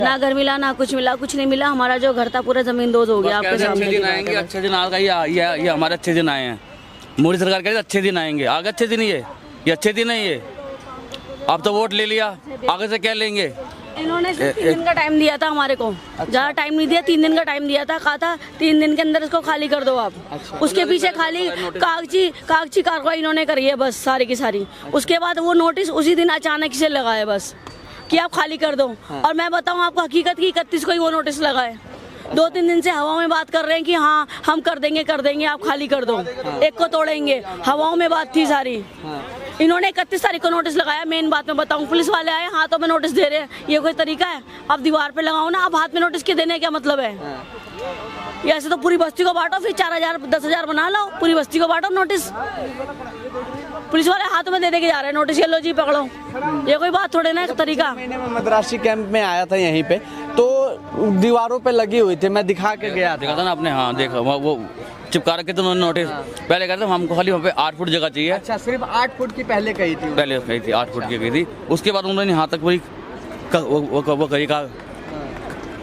ना घर मिला ना कुछ मिला, कुछ नहीं मिला। हमारा जो घर था पूरा जमीन दोज हो गया। आपके सामने अच्छे दिन आएंगे, अच्छे दिन आएगा। ये हमारे अच्छे दिन आए हैं। मोदी सरकार कह रही है अच्छे दिन आएंगे, आगे अच्छे दिन ये अच्छे दिन नहीं है। अब तो वोट ले लिया, आगे से क्या लेंगे? इन्होंने सिर्फ 3 दिन का टाइम दिया था हमारे को। ज्यादा टाइम नहीं दिया, 3 दिन का टाइम दिया था। कहा था 3 दिन के अंदर इसको खाली कर दो आप। उसके पीछे खाली कागजी कार्रवाई इन्होंने करी है बस, सारी की सारी। उसके बाद वो नोटिस उसी दिन अचानक से लगाए बस कि आप खाली कर दो। और मैं बताऊं आपको हकीकत की 31 को ही वो नोटिस लगाए। 2-3 दिन से हवाओं में बात कर रहे हैं कि हाँ हम कर देंगे, आप खाली कर दो, एक को तोड़ेंगे। हवाओं में बात थी सारी। इन्होंने 31 तारीख को नोटिस लगाया। मेन बात मैं बताऊं, पुलिस वाले आए हाथों में नोटिस दे रहे हैं। ये कोई तरीका है? आप दीवार पे लगाओ ना, आप हाथ में नोटिस के देने क्या मतलब है? ये ऐसे तो पूरी बस्ती को बांटो, फिर 4,000 10,000 बना लो, पूरी बस्ती को बांटो नोटिस। पुलिस वाले हाथों में दे के जा रहे हैं नोटिस, ये लो जी पकड़ो। ये कोई बात थोड़े ना, एक तरीका। महीने में मद्रासी कैंप में आया था यहीं पे, तो दीवारों पे लगी हुई थी, मैं दिखा के गया था ना आपने। हाँ देखा, वो चिपका रखे थे उन्होंने नोटिस। पहले कहते हमको खाली वहाँ पे 8 फुट जगह चाहिए। अच्छा, सिर्फ 8 फुट की पहले कही थी? पहले कही थी 8 फुट की कही थी। उसके बाद उन्होंने यहाँ तक वही वो करी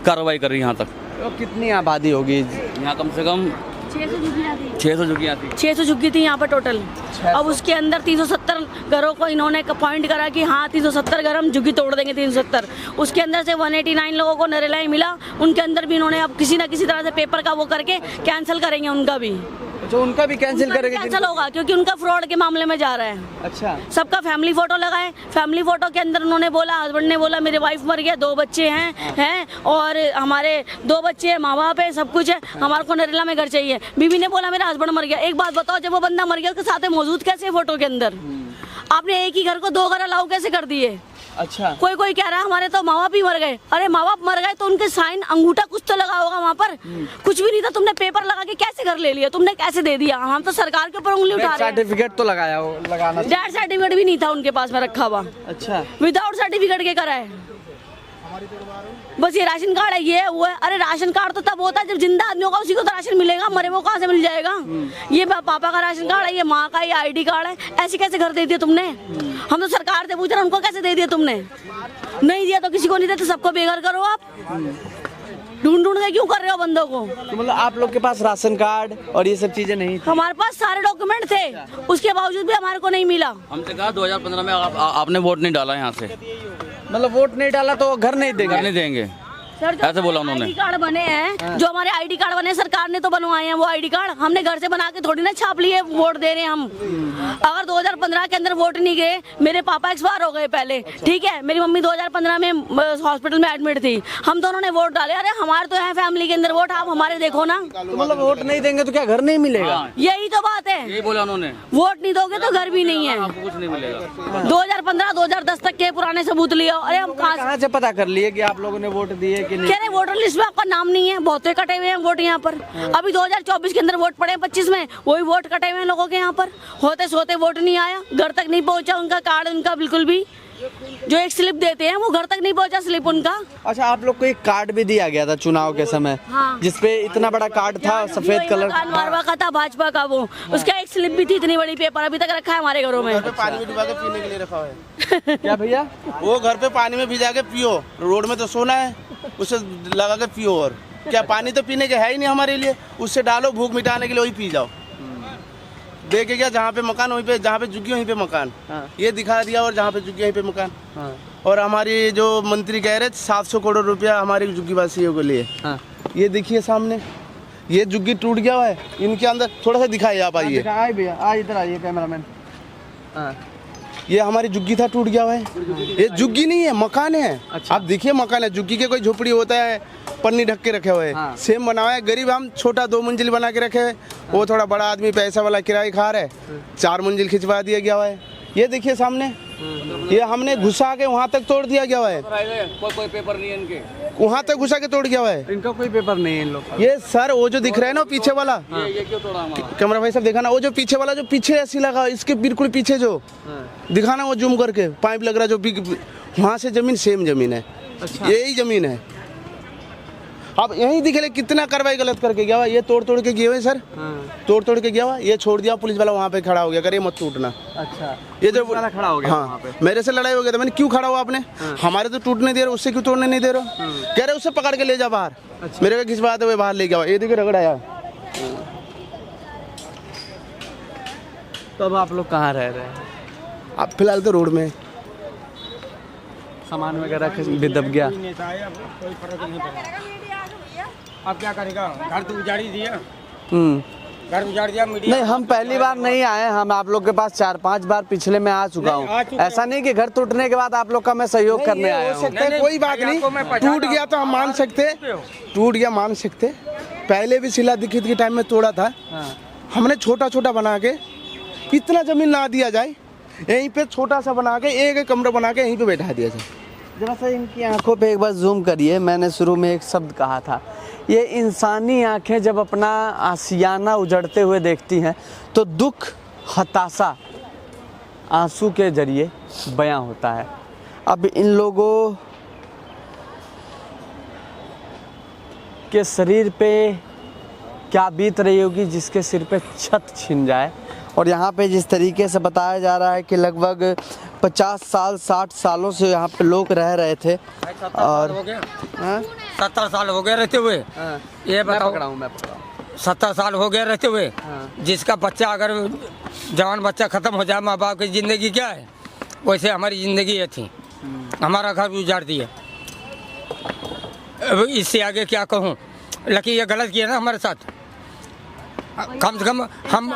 कार्रवाई कर रही यहाँ तक। तो कितनी आबादी होगी यहाँ? कम से कम 600 झुग्गियाँ थी। 600 झुग्गी थी यहाँ पर टोटल। अब उसके अंदर 370 घरों को इन्होंने पॉइंट करा कि हाँ 370 घर हम झुग्गी तोड़ देंगे। 370 उसके अंदर से 189 लोगों को नरेला ही मिला। उनके अंदर भी इन्होंने अब किसी ना किसी तरह से पेपर का वो करके कैंसिल करेंगे उनका भी। जो उनका भी कैंसिल करेंगे? कैंसिल होगा क्योंकि उनका फ्रॉड के मामले में जा रहा है। अच्छा, सबका फैमिली फोटो लगाए। फैमिली फोटो के अंदर उन्होंने बोला, हस्बैंड ने बोला मेरे वाइफ मर गया, 2 बच्चे हैं और हमारे 2 बच्चे हैं, माँ बाप है, सब कुछ है, हमारे को नरेला में घर चाहिए। बीवी ने बोला मेरा हस्बैंड मर गया। एक बात बताओ, जब वो बंदा मर गया उसके साथ में मौजूद कैसे फोटो के अंदर? आपने एक ही घर को 2 घर अलाउ कैसे कर दिए? अच्छा, कोई कह रहा है हमारे तो माँ बाप ही मर गए। अरे माँ बाप मर गए तो उनके साइन अंगूठा कुछ तो लगा होगा वहाँ पर। कुछ भी नहीं था, तुमने पेपर लगा के कैसे घर ले लिया? तुमने कैसे दे दिया? हम तो सरकार के ऊपर उंगली उठा रहे हैं। सर्टिफिकेट तो लगाया हो, लगाना। डेथ सर्टिफिकेट भी नहीं था उनके पास में रखा हुआ। अच्छा, विदाउट सर्टिफिकेट के करा है। बस ये राशन कार्ड है, ये वो है। अरे राशन कार्ड तो तब होता है जब जिंदा आदमी होगा, उसी को तो राशन मिलेगा, मरे वो कहाँ से मिल जाएगा? ये पापा का राशन कार्ड है, ये माँ का, ये ID कार्ड है। ऐसे कैसे घर दे दिया तुमने? हम तो सरकार से पूछ रहे हैं, उनको कैसे दे दिया तुमने? नहीं दिया तो किसी को नहीं देते, सबको बेघर करो आप। ढूंढ के क्यों कर रहे हो बंदों को? तो मतलब आप लोग के पास राशन कार्ड और ये सब चीजें नहीं थी? हमारे पास सारे डॉक्यूमेंट थे, उसके बावजूद भी हमारे को नहीं मिला। हमसे कहा 2015 में आपने वोट नहीं डाला यहाँ से, मतलब वोट नहीं डाला तो घर नहीं देंगे? घर नहीं देंगे सर, ऐसे बोला उन्होंने। ID कार्ड बने हैं, जो हमारे ID कार्ड बने सरकार ने तो बनवाए हैं। वो ID कार्ड हमने घर से बना के थोड़ी ना छाप लिए वोट दे रहे हैं हम। अगर 2015 के अंदर वोट नहीं गए, मेरे पापा एक्सपायर हो गए पहले, ठीक है, मेरी मम्मी 2015 में हॉस्पिटल में एडमिट थी, हम दोनों ने वोट डाले। अरे हमारे तो है फैमिली के अंदर वोट, आप हमारे देखो ना। तो मतलब वोट नहीं देंगे तो क्या घर नहीं मिलेगा? यही तो बात है, यही बोला उन्होंने। वोट नहीं दोगे तो घर भी नहीं है। आपको कुछ नहीं मिलेगा। 2015 2010 तक के पुराने सबूत लिया। अरे हम कहाँ से पता कर लिए कि आप लोगों ने वोट दिए कि नहीं? कह रहे वोटर लिस्ट में आपका नाम नहीं है, बहुत कटे हुए हैं वोट यहाँ पर। अभी 2024 के अंदर वोट पड़े हैं, 25 में वही वोट कटे हुए हैं लोगों के यहाँ पर। होते सोते वोट नहीं आया, घर तक नहीं पहुँचा उनका कार्ड, उनका बिल्कुल भी। जो एक स्लिप देते हैं वो घर तक नहीं पहुँचा स्लिप उनका। अच्छा, आप लोग को एक कार्ड भी दिया गया था चुनाव के समय? हाँ। जिसपे इतना बड़ा कार्ड था, सफेद कलर मारवा का था, भाजपा का वो। उसका एक स्लिप भी थी इतनी बड़ी, पेपर अभी तक रखा है हमारे घरों में। पानी में डुबा के पीने के लिए रखा है। क्या भैया? वो घर पे पानी में भिजा के पियो, रोड में तो सोना है, उसे लगा के पियो। और क्या पानी तो पीने के है ही नहीं हमारे लिए, उससे डालो भूख मिटाने के लिए वही पी जाओ। देखे क्या, जहाँ पे मकान वहीं पे, जहाँ पे झुग्गी वहीं पे मकान। हाँ। ये दिखा दिया, और जहाँ पे झुग्गी वहीं पे मकान। हाँ। और हमारी जो मंत्री कह रहे 700 करोड़ रुपया हमारी झुग्गी वासियों को लिए। हाँ। ये देखिए सामने, ये झुग्गी टूट गया है, इनके अंदर थोड़ा सा दिखाइए आप। आइए भैया, इधर आइए कैमरामैन। ये हमारी झुग्गी था, टूट गया है। ये झुग्गी नहीं है, मकान है। अच्छा। आप देखिए मकान है, झुग्गी के कोई झोपड़ी होता है, पन्नी ढक के रखे हुए हैं। हाँ। सेम बना है, गरीब हम छोटा 2 मंजिल बना के रखे है। हाँ। वो थोड़ा बड़ा आदमी पैसा वाला किराए खा रहा है, 4 मंजिल खिंचवा दिया गया है। ये देखिए सामने, ये हमने घुसा के वहाँ तक तोड़ दिया गया है। कोई पेपर नहीं है इनके, वहाँ तक घुसा के तोड़ गया है। इनका कोई पेपर नहीं है इन लोग। ये सर वो जो दिख रहा है ना पीछे वाला, ये क्यों तोड़ा हमारा? कैमरा भाई साहब दिखाना, वो जो पीछे वाला, जो पीछे ऐसी लगा, इसके बिल्कुल पीछे जो दिखाना, वो जूम करके पाइप लग रहा है जो वहाँ से जमीन सेम जमीन है। अच्छा। यही जमीन है। अब यहीं दिखे ले कितना कार्रवाई गलत करके गया हुआ, ये तोड़ के गए हुए सर, तोड़ के गया हुआ, ये छोड़ दिया पुलिस वाला वहाँ पे खड़ा हो गया, करे मत टूटना। अच्छा, ये जो खड़ा हो गया वहाँ हाँ पे। मेरे से लड़ाई हो गया था, मैंने क्यों खड़ा हुआ आपने, हमारे तो टूटने दे रहे, उससे क्यों तोड़ने नहीं दे रहे, कह रहे उससे पकड़ के ले जा बाहर। मेरे को किस बात है, वो बाहर ले गया, ये देखिए रगड़ाया। तो अब आप लोग कहाँ रह रहे हैं? अब फिलहाल तो रोड में सामान वगैरह भी दब गया। कोई फर्क नहीं पड़ा। अब क्या करेगा, घर तो उजाड़ ही दिया, घर उजाड़ दिया। मीडिया नहीं, हम पहली बार नहीं आए, हम आप लोग के पास 4-5 बार पिछले में आ चुका हूँ। ऐसा नहीं कि घर टूटने के बाद आप लोग का मैं सहयोग करने आया हूँ। कोई बात नहीं, टूट गया तो हम मान सकते, टूट गया मान सकते। पहले भी शिला दीक्षित के टाइम में तोड़ा था, हमने छोटा छोटा बना के, इतना जमीन ना दिया जाए, यहीं पे छोटा सा बना के एक कमरा बना के यहीं पे बैठा दिया जाए। जरा सा इनकी आंखों पे एक बार जूम करिए। मैंने शुरू में एक शब्द कहा था, ये इंसानी आंखें जब अपना आशियाना उजड़ते हुए देखती हैं तो दुख, हताशा आंसू के जरिए बयां होता है। अब इन लोगों के शरीर पे क्या बीत रही होगी जिसके सिर पे छत छिन जाए। और यहाँ पे जिस तरीके से बताया जा रहा है कि लगभग 50 साल 60 सालों से यहाँ पे लोग रह रहे थे। और 70 साल हो गए रहते हुए, ये बताओ, मैं पकड़ा हूँ 70 साल हो गए रहते हुए, जिसका बच्चा अगर जवान बच्चा खत्म हो जाए, माँ बाप की जिंदगी क्या है, वैसे हमारी जिंदगी ये थी, हमारा घर भी उजाड़ दिया। अब इससे आगे क्या कहूँ, लेकिन ये गलत किया ना हमारे साथ। कम से कम हम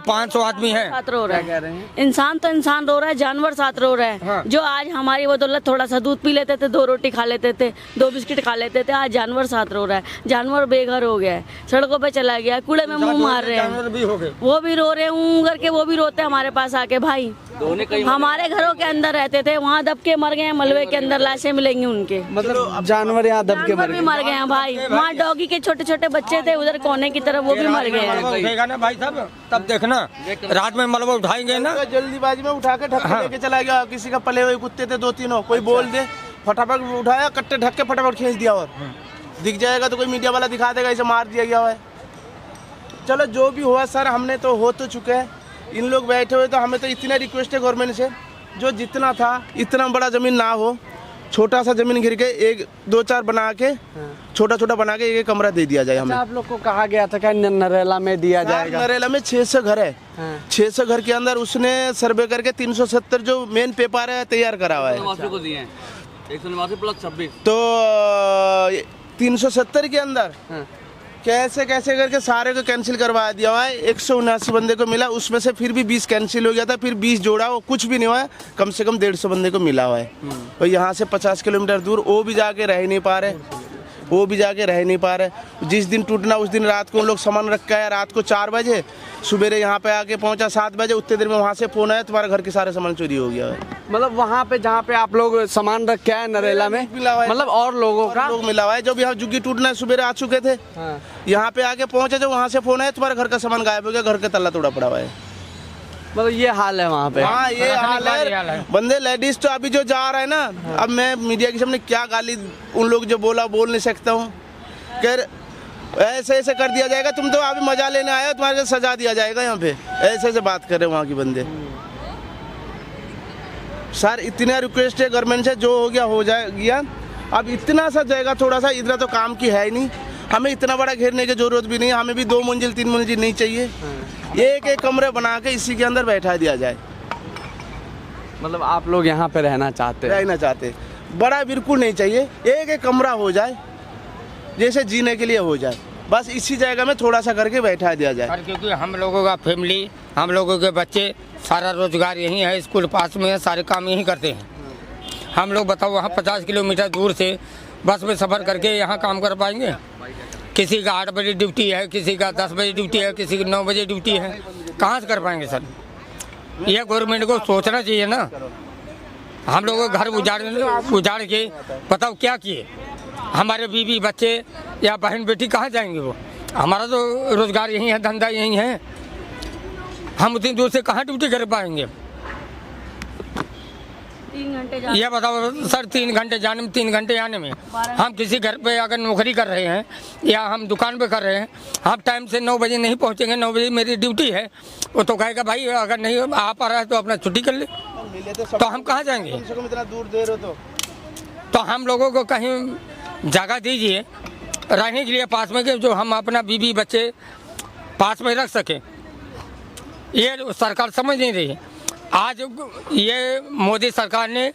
500 आदमी हैं। साथ रो रहा है, इंसान तो इंसान रो रहा है, जानवर साथ रो रहा है। हाँ। जो आज हमारी बदौलत थोड़ा सा दूध पी लेते थे, 2 रोटी खा लेते थे, 2 बिस्किट खा लेते थे, आज जानवर साथ रो रहा है। जानवर बेघर हो गया है, सड़कों पे चला गया, कूड़े में मुंह मार रहे हैं, जानवर भी हो गए। वो भी रो रहे हैं करके, वो भी रोते हैं हमारे पास आके। भाई हमारे घरों के अंदर रहते थे, वहाँ दब के मर गए, मलबे के अंदर लाशें मिलेंगी उनके। मतलब जानवर यहाँ दब के जानवर भी मर गए हैं भाई। वहाँ डॉगी के छोटे छोटे बच्चे थे उधर कोने की तरफ, वो भी मर गए हैं। मलबा उठेगा ना भाई साहब, तब देखना रात में मलबा उठाएंगे ना। जल्दीबाजी में उठा के ढक के लेके चला गया, किसी का पले हुए कुत्ते थे 2-3, कोई बोल दे, फटाफट उठाया, कट्टे ढक के फटाफट खींच दिया। और दिख जाएगा तो कोई मीडिया वाला दिखा देगा इसे मार दिया गया है। चलो जो भी हुआ सर, हमने तो हो तो चुके हैं। इन लोग बैठे हुए, तो हमें तो इतना रिक्वेस्ट है गवर्नमेंट से, जो जितना था इतना बड़ा ज़मीन ना हो, छोटा सा ज़मीन घिर के 1-2-4 बना के, छोटा छोटा बना के एक कमरा दे दिया जाए हमें। आप लोग को कहा गया था क्या नरेला में दिया जाएगा? नरेला में 600 घर है, 600 घर के अंदर उसने सर्वे करके 370 जो मेन पेपर है तैयार करा हुआ है। 129+26 तो 370 के अंदर कैसे करके सारे को कैंसिल करवा दिया हुआ है। 179 बंदे को मिला, उसमें से फिर भी 20 कैंसिल हो गया था, फिर 20 जोड़ा, वो कुछ भी नहीं हुआ है। कम से कम 150 बंदे को मिला हुआ है। और यहाँ से 50 किलोमीटर दूर वो भी जाके रह नहीं पा रहे, जिस दिन टूटना उस दिन रात को उन लोग सामान रख के आया, रात को 4 बजे, सवेरे यहाँ पे आके पहुँचा 7 बजे, उतने देर में वहाँ से फोन आया, तुम्हारे घर के सारे सामान चोरी हो गया है। मतलब वहाँ पे जहाँ पे आप लोग सामान रख के आए नरेला में, मिला हुआ है, मतलब और लोगों का लोग मिला हुआ है। जो भी यहाँ जुग्गी टूटना है सुबह आ चुके थे, यहाँ पे आके पहुँचे, जो वहाँ से फोन आया, तुम्हारे घर का सामान गायब हो गया, घर का तल्ला तोड़ा पड़ा हुआ है। मतलब ये हाल है वहाँ पे। हाँ ये हाल है। बंदे लेडीज तो अभी जो जा रहे हैं ना, अब मैं मीडिया के सामने क्या गाली उन लोग जो बोला बोल नहीं सकता हूँ, कर ऐसे कर दिया जाएगा, तुम तो अभी मजा लेने आए हो, तुम्हारे सजा दिया जाएगा यहाँ पे, ऐसे बात कर रहे हैं वहाँ की बंदे। सर इतना रिक्वेस्ट है गवर्नमेंट से, जो हो गया हो जाएगा। अब इतना सा जगह थोड़ा सा इधर तो काम की है ही नहीं, हमें इतना बड़ा घेरने की जरूरत भी नहीं, हमें भी 2 मंजिल 3 मंजिल नहीं चाहिए, एक कमरे बना के इसी के अंदर बैठा दिया जाए। मतलब आप लोग यहाँ पे रहना चाहते हैं? रहना चाहते, बड़ा बिल्कुल नहीं चाहिए, एक कमरा हो जाए, जैसे जीने के लिए हो जाए, बस इसी जगह में थोड़ा सा करके बैठा दिया जाए। क्योंकि हम लोगों का फैमिली, हम लोगों के बच्चे, सारा रोजगार यहीं है, स्कूल पास में है, सारे काम यहीं करते हैं। हम लोग बताओ वहाँ 50 किलोमीटर दूर से बस में सफ़र करके यहाँ काम कर पाएंगे? किसी का 8 बजे ड्यूटी है, किसी का 10 बजे ड्यूटी है, किसी की 9 बजे ड्यूटी है, कहाँ से कर पाएंगे सर? यह गवर्नमेंट को सोचना चाहिए ना। हम लोगों को घर उजाड़ के बताओ क्या किए? हमारे बीवी बच्चे या बहन बेटी कहाँ जाएंगे? वो हमारा तो रोजगार यहीं है, धंधा यहीं है, हम उतनी दूर से कहाँ ड्यूटी कर पाएंगे? 3 घंटे जाने ये बताओ सर, 3 घंटे जाने में 3 घंटे आने में। हम किसी घर पे अगर नौकरी कर रहे हैं या हम दुकान पे कर रहे हैं, हम टाइम से 9 बजे नहीं पहुंचेंगे, 9 बजे मेरी ड्यूटी है, वो तो कहेगा भाई अगर नहीं आ पा रहा है तो अपना छुट्टी कर ले। तो हम कहाँ जाएंगे? इतना दूर दे रहे हो तो हम लोगों को कहीं जगह दीजिए रहने के लिए पास में, कि जो हम अपना बीवी बच्चे पास में रख सकें। ये सरकार समझ नहीं रही है। आज ये मोदी सरकार ने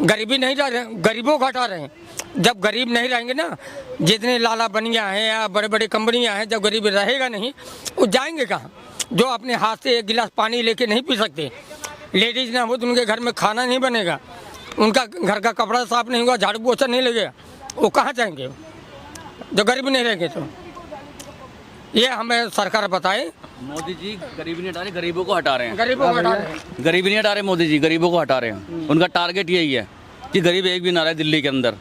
गरीबी नहीं ला रहे, गरीबों को हटा रहे हैं। जब गरीब नहीं रहेंगे ना, जितने लाला बनिया हैं या बड़े बड़े कंपनियां हैं, जब गरीब रहेगा नहीं, वो जाएंगे कहाँ? जो अपने हाथ से एक गिलास पानी लेके नहीं पी सकते, लेडीज ना हो तो उनके घर में खाना नहीं बनेगा, उनका घर का कपड़ा साफ नहीं होगा, झाड़ू पोछा नहीं लगेगा, वो कहाँ जाएंगे जो गरीब नहीं रहेंगे? तो ये हमें सरकार बताए। मोदी जी गरीबी नहीं हटा रहे, गरीबों को हटा रहे हैं। गरीबों को हटा रहे हैं। गरीबी नहीं हटा रहे मोदी जी, गरीबों को हटा रहे हैं। उनका टारगेट यही है कि गरीब एक भी ना रहे दिल्ली के अंदर।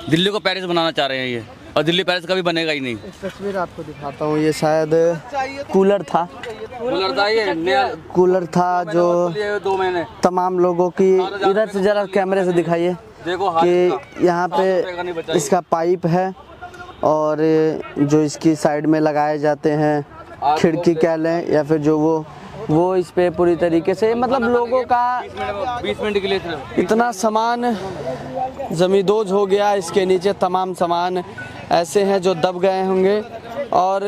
दिल्ली को पेरिस बनाना चाह रहे हैं ये, और दिल्ली पेरिस कभी बनेगा ही नहीं। तस्वीर आपको दिखाता हूँ, ये शायद कूलर था, कूलर था जो 2 महीने तमाम लोगों की, इधर से जरा कैमरे से दिखाइए देखो कि यहाँ पे इसका पाइप है और जो इसकी साइड में लगाए जाते हैं खिड़की कह लें या फिर जो वो इस पे पूरी तरीके से, मतलब लोगों का 20 मिनट के लिए सिर्फ इतना सामान जमींदोज हो गया। इसके नीचे तमाम सामान ऐसे हैं जो दब गए होंगे और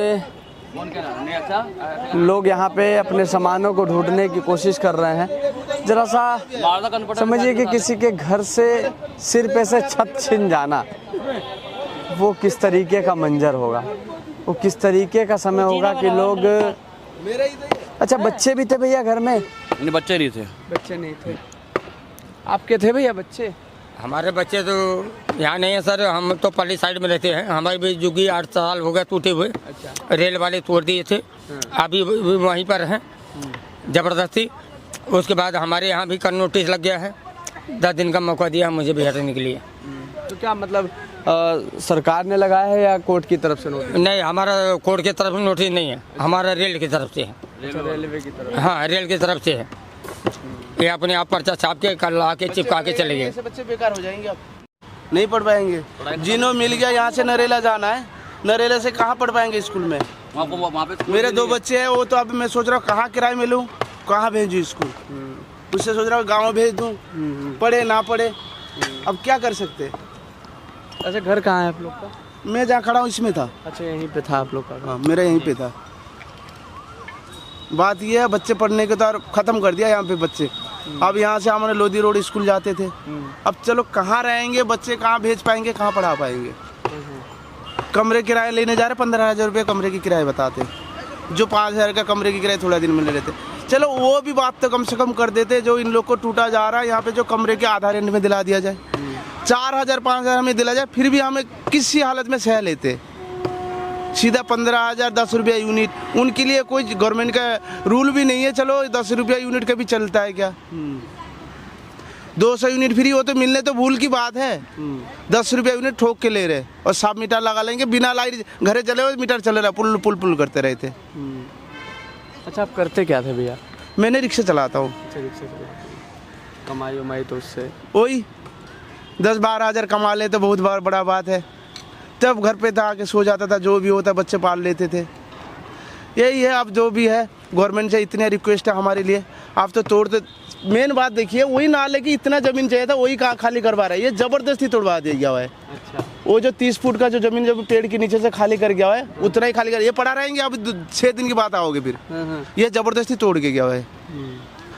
लोग यहाँ पे अपने सामानों को ढूंढने की कोशिश कर रहे हैं। जरा सा समझिए कि किसी के घर से सिर पे से छत छिन जाना, वो किस तरीके का मंजर होगा, वो किस तरीके का समय होगा कि लोग। अच्छा, बच्चे भी थे भैया घर में? नहीं, बच्चे नहीं थे। बच्चे नहीं थे। आपके थे भैया बच्चे? हमारे बच्चे तो यहाँ नहीं है सर, हम तो पल्ली साइड में रहते हैं। हमारे भी जुगी 8 साल हो गए टूटे हुए। अच्छा। रेल वाले तोड़ दिए थे, अभी वहीं पर हैं ज़बरदस्ती। उसके बाद हमारे यहाँ भी कल नोटिस लग गया है, 10 दिन का मौका दिया मुझे भी हटने के लिए। तो क्या मतलब सरकार ने लगाया है या कोर्ट की तरफ से नोटिस? नहीं, हमारा कोर्ट की तरफ से नोटिस नहीं है, हमारा रेल की तरफ से है। रेलवे की तरफ? हाँ, रेल की तरफ से है। ये अपने आप पर्चा छाप के कल आके चिपका के चले गए। बच्चे बेकार हो जाएंगे, अब नहीं पढ़ पाएंगे। जिन्हों मिल गया यहाँ से नरेला जाना है, नरेला से कहाँ पढ़ पाएंगे स्कूल में? मेरे 2 बच्चे हैं, वो तो अब मैं सोच रहा हूँ कहाँ किराए में लूँ, कहाँ भेजूँ स्कूल। उससे सोच रहा हूँ गाँव भेज दूँ, पढ़े ना पढ़े, अब क्या कर सकते। अच्छा, घर कहाँ है आप लोग का? मैं जहाँ खड़ा हूँ इसमें था। अच्छा, यहीं पे था आप लोग का? हाँ, मेरा यहीं पे था। बात ये है, बच्चे पढ़ने के तो ख़त्म कर दिया यहाँ पे बच्चे। अब यहाँ से हमारे लोधी रोड स्कूल जाते थे, अब चलो कहाँ रहेंगे बच्चे, कहाँ भेज पाएंगे, कहाँ पढ़ा पाएंगे। कमरे किराए लेने जा रहे 15,000 रुपये कमरे की किराए बताते, जो 5,000 का कमरे की किराए थोड़ा दिन में ले लेते। चलो वो भी बात तो कम से कम कर देते, जो इन लोग को टूटा जा रहा है यहाँ पे, जो कमरे के आधा रेंट में दिला दिया जाए, 4,000 5,000 हमें दिला जाए, फिर भी हमें किसी हालत में सह लेते। सीधा 15,000 10 रुपया यूनिट, उनके लिए कोई गवर्नमेंट का रूल भी नहीं है। चलो 10 रुपया यूनिट का भी चलता है क्या? 200 यूनिट फ्री हो तो मिलने तो भूल की बात है। 10 रुपया यूनिट ठोक के ले रहे और सब मीटर लगा लेंगे, बिना लाइट घरे चले हुए मीटर चल रहा, पुल पुल पुल करते रहते। अच्छा, आप करते क्या थे भैया? मैंने रिक्शा चलाता हूँ। कमाई उमाई तो उससे वही 10-12 हज़ार कमा ले तो बहुत बड़ा बात है। तब घर पे था, आके सो जाता था, जो भी होता बच्चे पाल लेते थे। यही है, अब जो भी है गवर्नमेंट से इतनी रिक्वेस्ट है हमारे लिए, आप तो तोड़ते। मेन बात देखिए, वही नाले की इतना ज़मीन चाहिए था, वही कहाँ खाली करवा रहा है, ये ज़बरदस्ती तोड़वा दिया हुआ है। अच्छा। वो जो 30 फुट का जो ज़मीन जो पेड़ के नीचे से खाली कर गया है, उतना ही खाली कर, ये पड़ा रहेंगे। अब 6 दिन की बात आओगे फिर, ये ज़बरदस्ती तोड़ के गया हुआ है।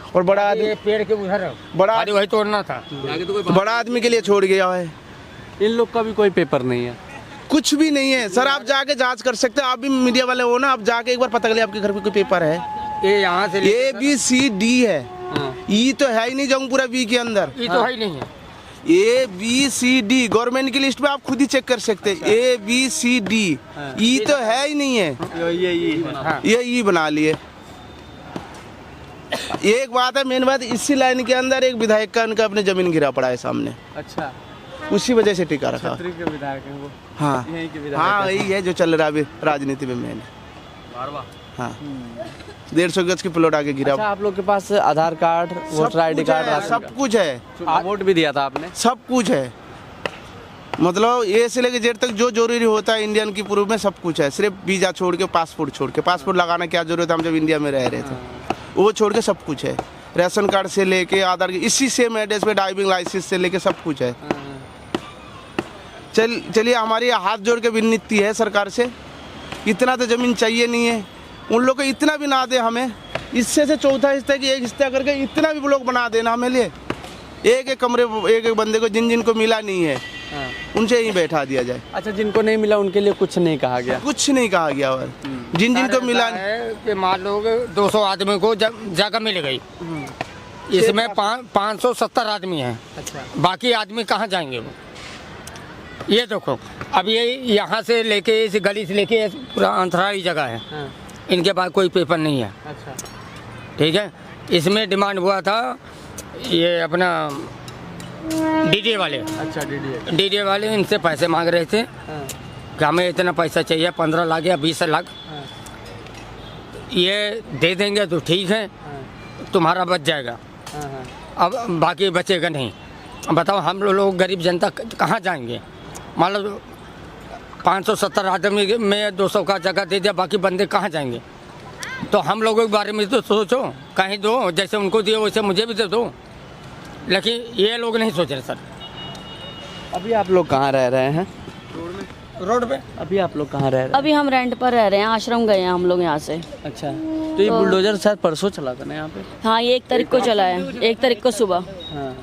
और बड़ा आदमी पेड़ के उधर बड़ा वही तोड़ना था, बड़ा आदमी के लिए छोड़ गया है। इन लोग का भी कोई पेपर नहीं है, कुछ भी नहीं है सर। आप जाके जांच कर सकते हैं, आप भी मीडिया वाले हो ना, आप जाके एक बार पता कर ले आपके घर पे कोई पेपर है। ये यहाँ से ABCD है, ई तो है ही नहीं जंगपुरा बी के अंदर, ये तो है ही नहीं है। ABCD गवर्नमेंट की लिस्ट में आप खुद ही चेक कर सकते हैं। ABCD ई तो है ही नहीं है, ये ई बना लिए। एक बात है, मेन बात, इसी लाइन के अंदर एक विधायक का उनका अपने जमीन गिरा पड़ा है सामने। अच्छा, उसी वजह से टिका रखा। के विधायक हैं वो? हाँ, यहीं के विधायक? हाँ, यही है जो चल रहा है अभी राजनीति में। मैंने हाँ 150 गज की प्लॉट आगे गिरा। अच्छा, आप लोग के पास Aadhaar card, voter ID card, ration सब कुछ है, कार्ड, वोट भी दिया था आपने? सब कुछ है। मतलब ए से लेके जेड तक जो जरूरी होता है इंडियन की प्रूफ में सब कुछ है। सिर्फ वीज़ा छोड़ के, पासपोर्ट छोड़ के, पासपोर्ट लगाना क्या जरूरत है, हम जब इंडिया में रह रहे थे वो छोड़ के सब कुछ है। राशन कार्ड से लेके आधार, इसी सेम एड्रेस पे ड्राइविंग लाइसेंस से लेके सब कुछ है। चलिए हमारी हाथ जोड़ के विनती है सरकार से, इतना तो ज़मीन चाहिए नहीं है उन लोग को, इतना भी ना दे हमें, इससे से चौथा हिस्सा की एक हिस्सा करके इतना भी लोग बना देना हमें लिए। एक एक कमरे, एक एक बंदे को जिन को मिला नहीं है उनसे यहीं बैठा दिया जाए। अच्छा, जिनको नहीं मिला उनके लिए कुछ नहीं कहा गया? कुछ नहीं कहा गया। और जिन को मिला है कि मान लो 200 आदमी को जगह मिल गई, इसमें 570 आदमी हैं। अच्छा, बाकी आदमी कहाँ जाएंगे वो? ये देखो, अब ये यहाँ से लेके इस गली से लेके पूरा अंतराली जगह है, इनके पास कोई पेपर नहीं है। अच्छा, ठीक है, इसमें डिमांड हुआ था ये अपना डीडीए वाले। अच्छा, डीडीए वाले इनसे पैसे मांग रहे थे कि हमें इतना पैसा चाहिए, 15 लाख या 20 लाख, ये दे देंगे तो ठीक है, तुम्हारा बच जाएगा, अब बाकी बचेगा नहीं। बताओ हम लोग गरीब जनता कहाँ जाएंगे? मान लो 570 आदमी में 200 का जगह दे दिया, बाकी बंदे कहाँ जाएंगे? तो हम लोगों के बारे में तो सोचो, कहीं दो, जैसे उनको दिए वैसे मुझे भी दे दो, लेकिन ये लोग नहीं सोच रहे सर। अभी आप लोग कहाँ रह रहे हैं? रोड पे। अभी आप लोग कहाँ रह रहे हैं? अभी हम रेंट पर रह रहे हैं, आश्रम गए हैं हम लोग यहाँ से। अच्छा, तो ये बुलडोजर शायद परसों चला था ना यहाँ पे? हाँ, ये 1 तारीख को चला है, 1 तारीख को सुबह, हाँ,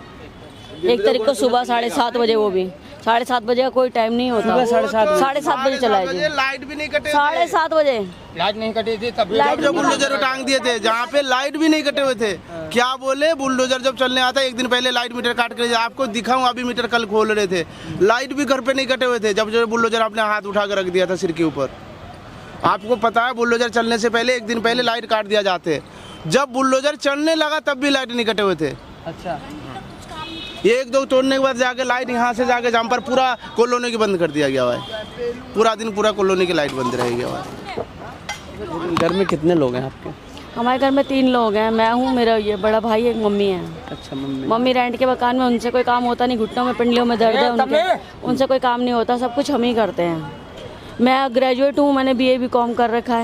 1 तारीख को सुबह 7:30 बजे, वो भी 7:30 बजे का कोई टाइम नहीं होता। 7:30 बजे चला है जी, लाइट भी नहीं कटे, 7:30 बजे लाइट नहीं कटी थी तब जब बुलडोजर टांग दिए थे, जहाँ पे लाइट भी नहीं कटे हुए थे। क्या बोले, बुलडोजर जब चलने आता एक दिन पहले लाइट मीटर काट के, आपको दिखाऊं अभी मीटर कल खोल रहे थे, लाइट भी घर पे नहीं कटे हुए थे। जब जो बुलडोजर अपने हाथ उठा कर रख दिया था सिर के ऊपर। आपको पता है बुलडोजर चलने से पहले 1 दिन पहले लाइट काट दिया जाते, जब बुलडोजर चलने लगा तब भी लाइट नहीं कटे हुए थे। अच्छा, 1-2 तोड़ने के बाद जाके लाइट यहाँ से जाके जहाँ पर पूरा कॉलोनी की बंद कर दिया गया है, पूरा दिन पूरा कॉलोनी की लाइट बंद रहेगी। घर में कितने लोग हैं आपके? हमारे घर में 3 लोग हैं, मैं हूँ, मेरा ये बड़ा भाई, एक मम्मी है। अच्छा, मम्मी। मम्मी रेंट के मकान में, उनसे कोई काम होता नहीं, घुटनों में पिंडलियों में दर्द है उनसे कोई काम नहीं होता, सब कुछ हम ही करते हैं। मैं ग्रेजुएट हूँ, मैंने BA BCom कर रखा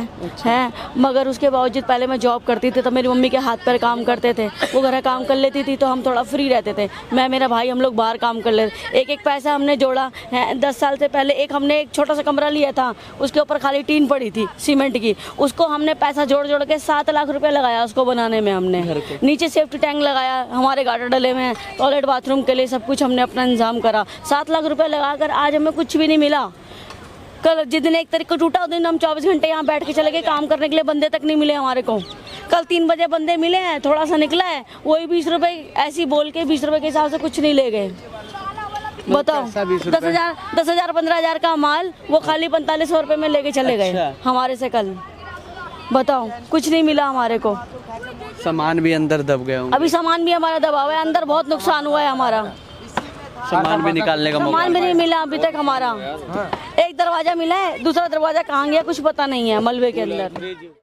है, मगर उसके बावजूद पहले मैं जॉब करती थी, तो मेरी मम्मी के हाथ पर काम करते थे, वो घर का काम कर लेती थी, तो हम थोड़ा फ्री रहते थे। मैं, मेरा भाई, हम लोग बाहर काम कर लेते। एक पैसा हमने जोड़ा है। 10 साल से पहले हमने एक छोटा सा कमरा लिया था, उसके ऊपर खाली टीन पड़ी थी सीमेंट की, उसको हमने पैसा जोड़ के 7 लाख रुपये लगाया उसको बनाने में। हमने नीचे सेफ्टी टैंक लगाया, हमारे गार्डन डले में, टॉयलेट बाथरूम के लिए सब कुछ हमने अपना इंतजाम करा। 7 लाख रुपये लगाकर आज हमें कुछ भी नहीं मिला। कल जिस दिन 1 तारीख को टूटा, उस दिन हम 24 घंटे यहाँ बैठ के चले गए, काम करने के लिए बंदे तक नहीं मिले हमारे को। कल 3 बजे बंदे मिले हैं, थोड़ा सा निकला है, वही 20 रुपए ऐसी बोल के 20 रुपए के हिसाब से कुछ नहीं ले गए। बताओ, 10,000 15,000 का माल वो खाली 4500 रुपये में लेके चले गए हमारे से कल। बताओ, कुछ नहीं मिला हमारे को। सामान भी अंदर दब गए होंगे? अभी सामान भी हमारा दबा हुआ है, अंदर बहुत नुकसान हुआ है हमारा। सामान भी निकालने का मौका? सामान भी नहीं मिला अभी तक हमारा। एक दरवाजा मिला है, दूसरा दरवाजा कहाँ गया कुछ पता नहीं है, मलबे के अंदर।